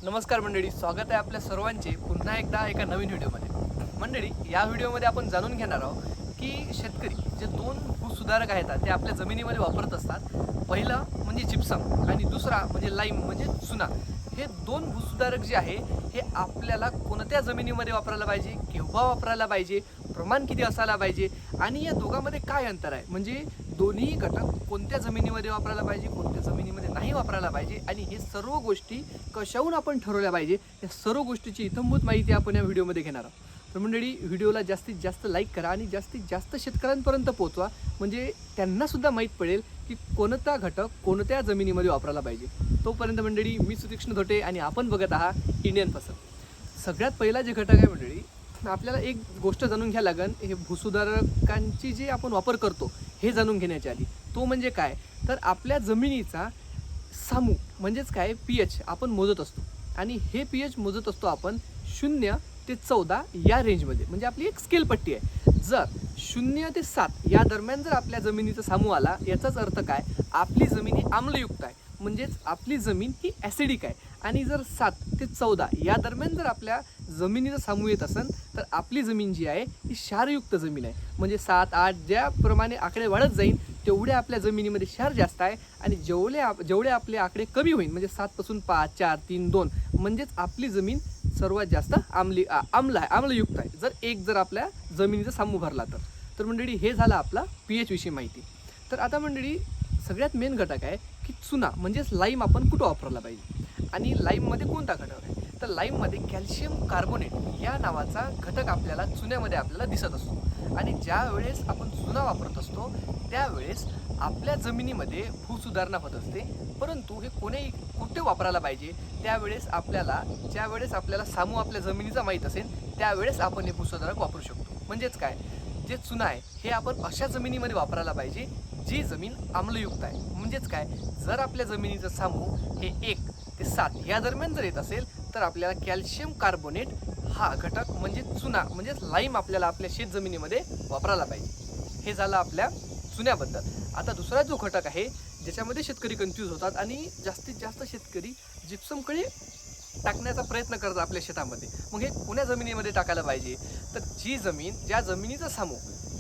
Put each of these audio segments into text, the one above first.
नमस्कार मंडळी, स्वागत आहे आपल्या सर्वांचे पुन्हा एकदा एका नवीन व्हिडिओमध्ये. मंडळी, या व्हिडिओमध्ये आपण जाणून घेणार आहोत की शेतकरी जे दोन भूसुधारक आहेत ते आपल्या जमिनीमध्ये वापरत असतात. पहिलं म्हणजे जिप्सम आणि दुसरा म्हणजे लाईम म्हणजे चुना. हे दोन भूसुधारक जे आहे हे आपल्याला कोणत्या जमिनीमध्ये वापरायला पाहिजे, केव्हा वापरायला पाहिजे, प्रमाण किती असायला पाहिजे आणि या दोघांमध्ये काय अंतर आहे, म्हणजे दोन्ही घटक कोणत्या जमिनीमध्ये वापरायला पाहिजे, कोणत्या जमिनीमध्ये नाही वापरायला पाहिजे आणि हे सर्व गोष्टी कशाहून आपण ठरवल्या पाहिजे, या सर्व गोष्टीची इत्थंभूत माहिती आपण या व्हिडिओमध्ये घेणार आहोत. तर मंडळी, व्हिडिओला जास्तीत जास्त लाईक करा आणि जास्तीत जास्त शेतकऱ्यांपर्यंत पोहोचवा, म्हणजे त्यांनासुद्धा माहीत पडेल की कोणता घटक कोणत्या जमिनीमध्ये वापरायला पाहिजे. तोपर्यंत मंडळी, मी सुतीक्ष्ण धोटे आणि आपण बघत आहात इंडियन फसल. सगळ्यात पहिला जे घटक आहे मंडळी, आपल्याला एक गोष्ट जाणून घ्यायला लागेल. हे भूसुधारकांची जे आपण वापर करतो हे जाणून घेण्याच्या आधी, तो म्हणजे काय, तर आपल्या जमिनीचा सामू म्हणजेच काय pH आपण मोजत असतो आणि हे pH मोजत असतो आपण 0 ते 14 या रेंजमध्ये. म्हणजे आपली एक स्केल पट्टी आहे. जर 0 ते 7 या दरम्यान जर आपल्या जमिनीचा सामू आला, याचाच अर्थ काय, आपली जमीन ही आम्लयुक्त आहे, म्हणजेच आपली जमीन ही ॲसिडिक आहे. आणि जर 7 ते 14 या दरम्यान जर आपल्या जमिनीचा सामू येत असेल तर आपली जमीन जी आहे ही क्षारयुक्त जमीन आहे. म्हणजे 7, 8 ज्याप्रमाणे आकडे वाढत जाईल तेवढे आपल्या जमिनीमध्ये क्षार जास्त आहे आणि जेवढे आपले आकडे कमी होईल, म्हणजे 7 पासून 5, 4, 3, 2, म्हणजेच आपली जमीन सर्वात जास्त आम्लयुक्त आहे. जर आपल्या जमिनीचा सामू भरला तर मंडळी, हे झालं आपला pH विषयी माहिती. तर आता मंडळी, सगळ्यात मेन घटक आहे की चुना म्हणजेच लाईम आपण कुठं वापरायला पाहिजे आणि लाईममध्ये कोणता घटक आहे. तर लाईममध्ये कॅल्शियम कार्बोनेट या नावाचा घटक आपल्याला चुन्यामध्ये आपल्याला दिसत असतो. आणि ज्या वेळेस आपण चुना वापरत असतो त्यावेळेस आपल्या जमिनीमध्ये भूसुधारणा होत असते. परंतु हे कुठे वापरायला पाहिजे, त्यावेळेस ज्यावेळेस आपल्याला सामू आपल्या जमिनीचा माहीत असेल त्यावेळेस आपण हे भूसुधारक वापरू शकतो. म्हणजेच काय, जे चुना आहे हे आपण अशा जमिनीमध्ये वापरायला पाहिजे जी जमीन आम्लयुक्त आहे. म्हणजेच काय, जर आपल्या जमिनीचं सामू हे 1 ते 7 या दरम्यान जर येत असेल तर आपल्याला कॅल्शियम कार्बोनेट हा घटक म्हणजे चुना म्हणजेच लाईम आपल्याला आपल्या शेत जमिनीमध्ये वापरायला पाहिजे. हे झालं आपल्या चुन्याबद्दल. आता दुसरा जो घटक आहे ज्याच्यामध्ये शेतकरी कन्फ्यूज होतात आणि जास्तीत जास्त शेतकरी जिप्समकडे टाकण्याचा प्रयत्न करतात आपल्या शेतामध्ये. मग हे कोण्या जमिनीमध्ये टाकायला पाहिजे, तर ज्या जमिनीचा सामू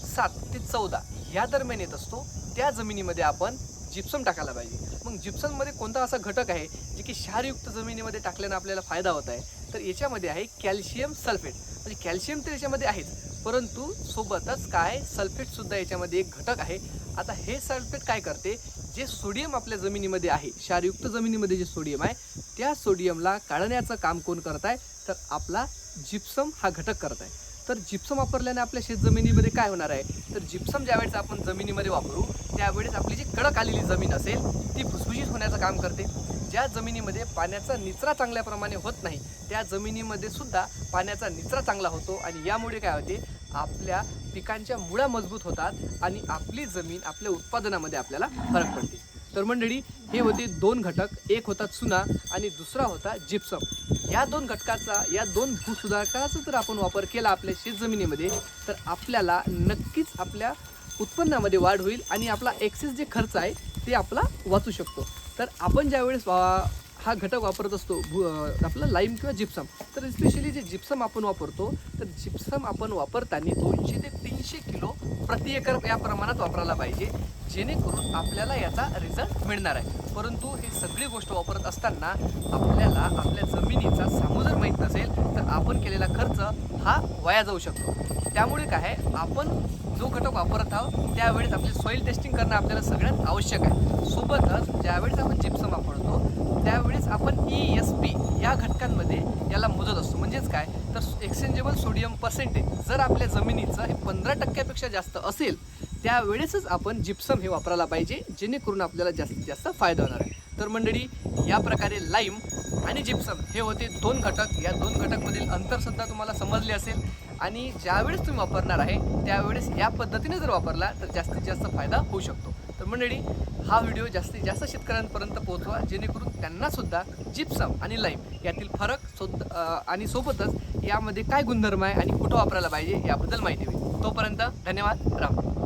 7 ते 14 या दरम्यान येत असतो त्या जमिनीमध्ये आपण जिप्सम टाकायला पाहिजे. मग जिप्सममध्ये कोणता असा घटक आहे जे की क्षारयुक्त जमिनीमध्ये टाकल्यानं आपल्याला फायदा होत आहे, तर याच्यामध्ये आहे कॅल्शियम सल्फेट. म्हणजे कॅल्शियम तर याच्यामध्ये आहेच, परंतु सोबतच काय, सल्फेटसुद्धा याच्यामध्ये एक घटक आहे. आता हे सल्फेट काय करते, जे सोडियम आपल्या जमिनीमध्ये आहे, क्षारयुक्त जमिनीमध्ये जे सोडियम आहे त्या सोडियमला काढण्याचं काम कोण करत आहे, तर आपला जिप्सम हा घटक करत आहे. तर जिप्सम वापरल्याने आपल्या शेतजमिनीमध्ये काय होणार आहे, तर जिप्सम ज्यावेळेस आपण जमिनीमध्ये वापरू त्यावेळेस आपली जी कडक आलेली जमीन असेल ती भुसभुशीत होण्याचं काम करते. ज्या जमिनीमध्ये पाण्याचा निचरा चांगल्या प्रमाणे होत नाही त्या जमिनीमध्ये सुद्धा पाण्याचा निचरा चांगला होतो आणि यामुळे काय होते, आपल्या पिकांच्या मुळा मजबूत होतात आणि आपली जमीन आपल्या उत्पादनामध्ये आपल्याला फरक पडते. तर मंडळी, हे होते दोन घटक, एक होता चुना आणि दुसरा होता जिप्सम. या दोन भूसुधारकाचा जर आपण वापर केला आपल्या शेतजमिनीमध्ये तर आपल्याला नक्कीच आपल्या उत्पन्नामध्ये वाढ होईल आणि आपला एक्सेस जे खर्च आहे ते आपला वाचू शकतो. तर आपण ज्यावेळेस हा घटक वापरत असतो आपला लाईम किंवा जिप्सम, तर स्पेशली जे जिप्सम आपण वापरतो तर जिप्सम आपण वापरताना 200 ते 300 किलो प्रति एकर या प्रमाणात वापरायला पाहिजे, जेणेकरून आपल्याला याचा रिझल्ट मिळणार आहे. परंतु ही सगळी गोष्ट वापरत असताना आपल्याला आपल्या जमिनीचा सामू जर माहीत नसेल तर आपण केलेला खर्च हा वाया जाऊ शकतो. त्यामुळे काय आहे, आपण जो घटक वापरत आहोत त्यावेळेस आपली सॉईल टेस्टिंग करणं आपल्याला सगळ्यात आवश्यक आहे. सोबतच ज्यावेळेस आपण जिप्सम वापरतो त्यावेळेस आपण ESP या घटकांमध्ये याला मोजत असतो. म्हणजेच काय, तर एक्सचेंजेबल सोडियम पर्सेंटेज जर आपल्या जमिनीचं हे 15% जास्त असेल त्यावेळेसच आपण जिप्सम हे वापरायला पाहिजे, जेणेकरून आपल्याला जास्तीत जास्त फायदा होणार आहे. तर मंडळी, या प्रकारे लाईम आणि जिप्सम हे होते दोन घटक. या दोन घटकमधील अंतरसुद्धा तुम्हाला समजले असेल आणि ज्यावेळेस तुम्ही वापरणार आहे त्यावेळेस या पद्धतीने जर वापरला तर जास्तीत जास्त फायदा होऊ शकतो. तर मंडळी, हा व्हिडिओ जास्तीत जास्त शेतकऱ्यांपर्यंत पोहोचवा, जेणेकरून त्यांनासुद्धा जिप्सम आणि लाईम यातील फरक आणि सोबतच यामध्ये काय गुणधर्म आहे आणि कुठं वापरायला पाहिजे याबद्दल माहिती होईल. तोपर्यंत धन्यवाद. राम.